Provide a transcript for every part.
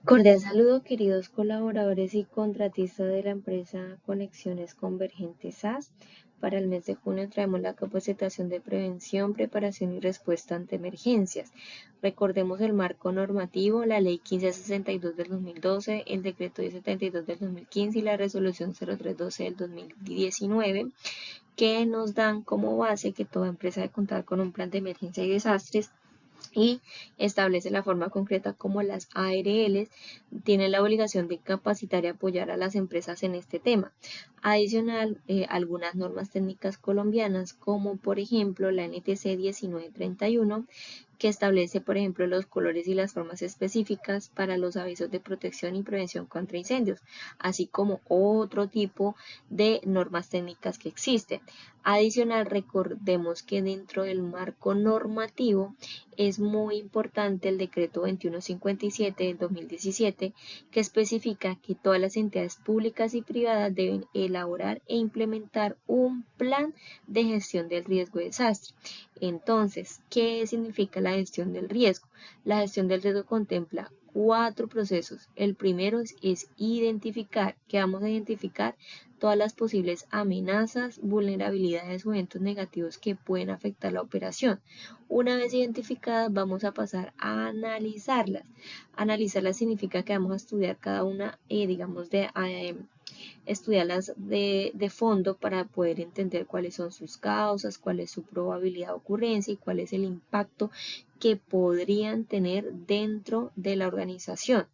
Cordial saludo, queridos colaboradores y contratistas de la empresa Conexiones Convergentes SAS. Para el mes de junio traemos la capacitación de prevención, preparación y respuesta ante emergencias. Recordemos el marco normativo, la Ley 1562 del 2012, el Decreto 1072 del 2015 y la Resolución 0312 del 2019, que nos dan como base que toda empresa debe contar con un plan de emergencia y desastres y establece la forma concreta como las ARLs tienen la obligación de capacitar y apoyar a las empresas en este tema. Adicional, algunas normas técnicas colombianas, como por ejemplo la NTC 1931, que establece, por ejemplo, los colores y las formas específicas para los avisos de protección y prevención contra incendios, así como otro tipo de normas técnicas que existen. Adicional, recordemos que dentro del marco normativo es muy importante el decreto 2157 del 2017, que especifica que todas las entidades públicas y privadas deben elaborar e implementar un plan de gestión del riesgo de desastre. Entonces, ¿qué significa la gestión del riesgo? La gestión del riesgo contempla cuatro procesos. El primero es identificar, que vamos a identificar todas las posibles amenazas, vulnerabilidades o eventos negativos que pueden afectar la operación. Una vez identificadas, vamos a pasar a analizarlas. Analizarlas significa que vamos a estudiar cada una, digamos, estudiarlas de fondo para poder entender cuáles son sus causas, cuál es su probabilidad de ocurrencia y cuál es el impacto que podrían tener dentro de la organización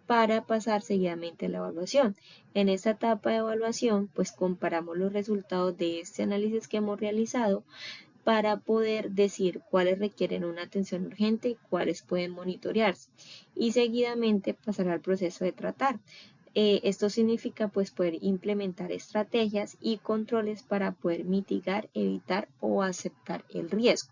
para pasar seguidamente a la evaluación. En esta etapa de evaluación, pues comparamos los resultados de este análisis que hemos realizado para poder decir cuáles requieren una atención urgente y cuáles pueden monitorearse y seguidamente pasar al proceso de tratar. Esto significa pues poder implementar estrategias y controles para poder mitigar, evitar o aceptar el riesgo.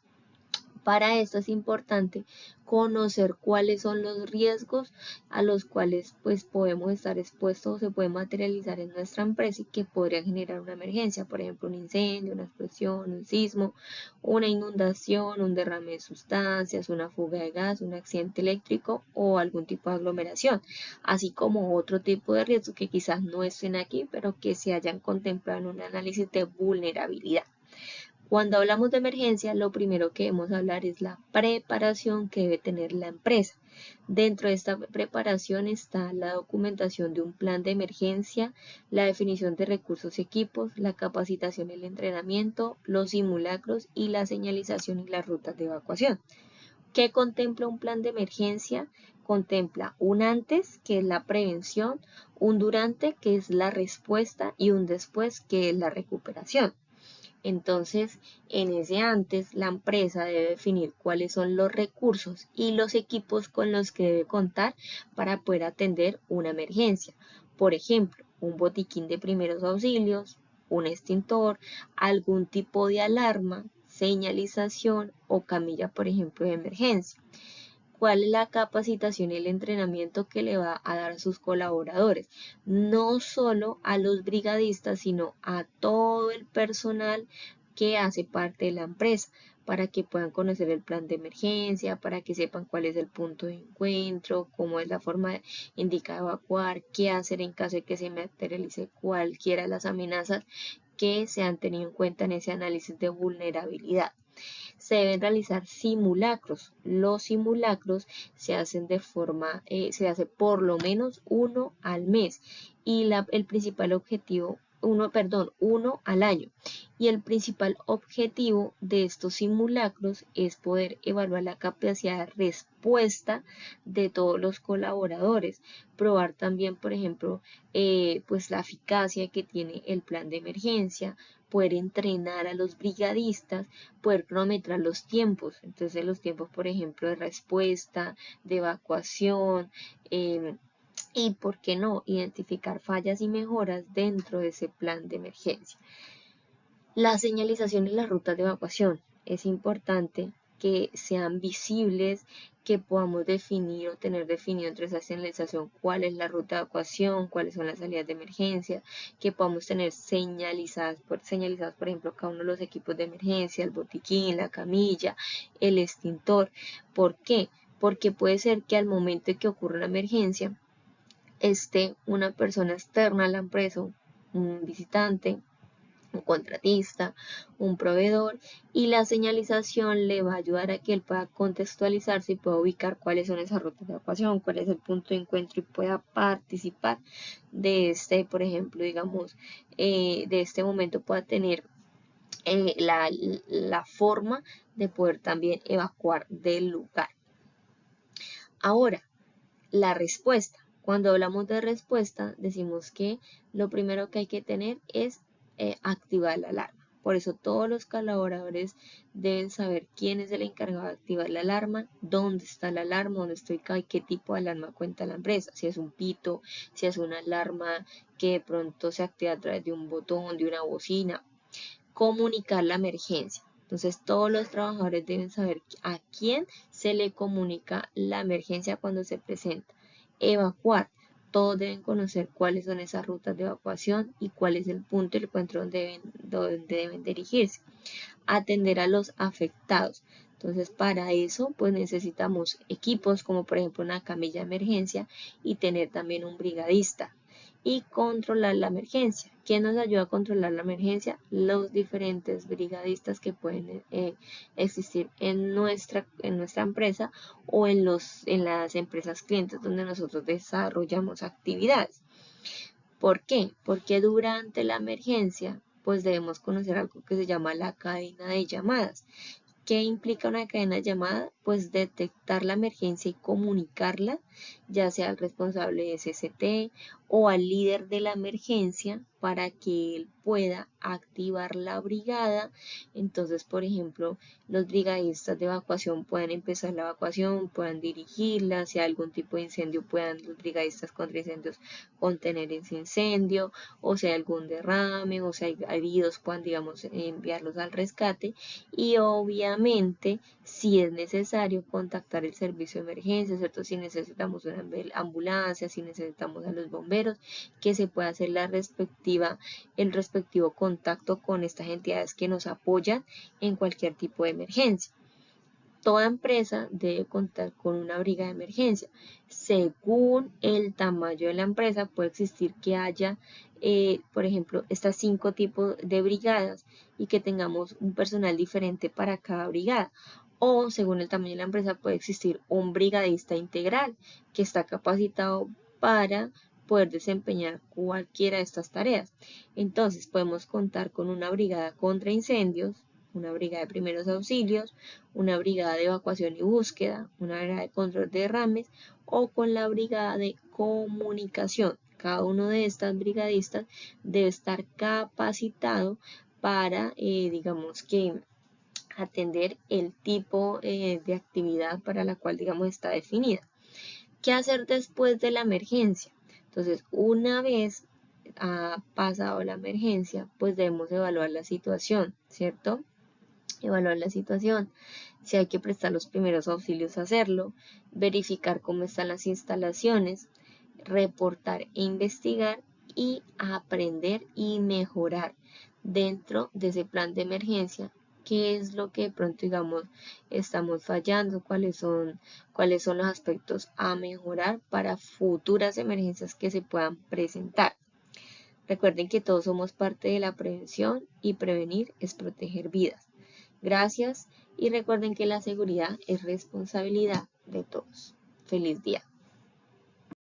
Para esto es importante conocer cuáles son los riesgos a los cuales pues podemos estar expuestos o se pueden materializar en nuestra empresa y que podrían generar una emergencia, por ejemplo un incendio, una explosión, un sismo, una inundación, un derrame de sustancias, una fuga de gas, un accidente eléctrico o algún tipo de aglomeración, así como otro tipo de riesgos que quizás no estén aquí, pero que se hayan contemplado en un análisis de vulnerabilidad. Cuando hablamos de emergencia, lo primero que debemos hablar es la preparación que debe tener la empresa. Dentro de esta preparación está la documentación de un plan de emergencia, la definición de recursos y equipos, la capacitación y el entrenamiento, los simulacros y la señalización y las rutas de evacuación. ¿Qué contempla un plan de emergencia? Contempla un antes, que es la prevención, un durante, que es la respuesta, y un después, que es la recuperación. Entonces, en ese antes, la empresa debe definir cuáles son los recursos y los equipos con los que debe contar para poder atender una emergencia. Por ejemplo, un botiquín de primeros auxilios, un extintor, algún tipo de alarma, señalización o camilla, por ejemplo, de emergencia. ¿Cuál es la capacitación y el entrenamiento que le va a dar a sus colaboradores? No solo a los brigadistas, sino a todo el personal que hace parte de la empresa, para que puedan conocer el plan de emergencia, para que sepan cuál es el punto de encuentro, cómo es la forma indicada de evacuar, qué hacer en caso de que se materialice cualquiera de las amenazas que se han tenido en cuenta en ese análisis de vulnerabilidad. Se deben realizar simulacros. Los simulacros se hacen se hace por lo menos uno al mes y el principal objetivo, uno al año. Y el principal objetivo de estos simulacros es poder evaluar la capacidad de respuesta de todos los colaboradores, probar también, por ejemplo, pues la eficacia que tiene el plan de emergencia, poder entrenar a los brigadistas, poder cronometrar los tiempos. Entonces los tiempos, por ejemplo, de respuesta, de evacuación, y por qué no, identificar fallas y mejoras dentro de ese plan de emergencia. La señalización y las rutas de evacuación. Es importante que sean visibles, que podamos definir o tener definido entre esa señalización cuál es la ruta de evacuación, cuáles son las salidas de emergencia, que podamos tener señalizadas, por ejemplo, cada uno de los equipos de emergencia, el botiquín, la camilla, el extintor. ¿Por qué? porque puede ser que al momento de que ocurra una emergencia, esté una persona externa a la empresa, un visitante, un contratista, un proveedor, y la señalización le va a ayudar a que él pueda contextualizarse y pueda ubicar cuáles son esas rutas de evacuación, cuál es el punto de encuentro y pueda participar de este, por ejemplo, digamos, de este momento pueda tener la forma de poder también evacuar del lugar. Ahora, la respuesta. Cuando hablamos de respuesta, decimos que lo primero que hay que tener es activar la alarma. Por eso todos los colaboradores deben saber quién es el encargado de activar la alarma, dónde está la alarma, dónde estoy acá y qué tipo de alarma cuenta la empresa. Si es un pito, si es una alarma que de pronto se activa a través de un botón, de una bocina. Comunicar la emergencia. Entonces todos los trabajadores deben saber a quién se le comunica la emergencia cuando se presenta. Evacuar. Todos deben conocer cuáles son esas rutas de evacuación y cuál es el punto de encuentro donde deben dirigirse. Atender a los afectados. Entonces para eso pues necesitamos equipos como por ejemplo una camilla de emergencia y tener también un brigadista. Y controlar la emergencia. ¿Quién nos ayuda a controlar la emergencia? Los diferentes brigadistas que pueden existir en nuestra empresa o en las empresas clientes donde nosotros desarrollamos actividades. ¿Por qué? Porque durante la emergencia pues debemos conocer algo que se llama la cadena de llamadas. ¿Qué implica una cadena de llamada? Pues detectar la emergencia y comunicarla, ya sea al responsable de SST o al líder de la emergencia para que él pueda activar la brigada. Entonces, por ejemplo, los brigadistas de evacuación pueden empezar la evacuación, puedan dirigirla, si hay algún tipo de incendio puedan los brigadistas contra incendios contener ese incendio, o si hay algún derrame, o si hay heridos puedan, digamos, enviarlos al rescate. Y obviamente si es necesario contactar el servicio de emergencia, ¿cierto? Si necesitamos una ambulancia, si necesitamos a los bomberos, que se pueda hacer el respectivo contacto con estas entidades que nos apoyan en cualquier tipo de emergencia. Toda empresa debe contar con una brigada de emergencia. Según el tamaño de la empresa, puede existir que haya, por ejemplo, estas 5 tipos de brigadas y que tengamos un personal diferente para cada brigada. O según el tamaño de la empresa, puede existir un brigadista integral que está capacitado para poder desempeñar cualquiera de estas tareas. Entonces, podemos contar con una brigada contra incendios, una brigada de primeros auxilios, una brigada de evacuación y búsqueda, una brigada de control de derrames o con la brigada de comunicación. Cada uno de estas brigadistas debe estar capacitado para, digamos que, atender el tipo de actividad para la cual, digamos, está definida. ¿Qué hacer después de la emergencia? Entonces, una vez ha pasado la emergencia, pues debemos evaluar la situación, ¿cierto? Evaluar la situación, si hay que prestar los primeros auxilios, hacerlo, verificar cómo están las instalaciones, reportar e investigar y aprender y mejorar dentro de ese plan de emergencia. ¿Qué es lo que de pronto, digamos, estamos fallando? ¿Cuáles son los aspectos a mejorar para futuras emergencias que se puedan presentar? Recuerden que todos somos parte de la prevención y prevenir es proteger vidas. Gracias y recuerden que la seguridad es responsabilidad de todos. Feliz día.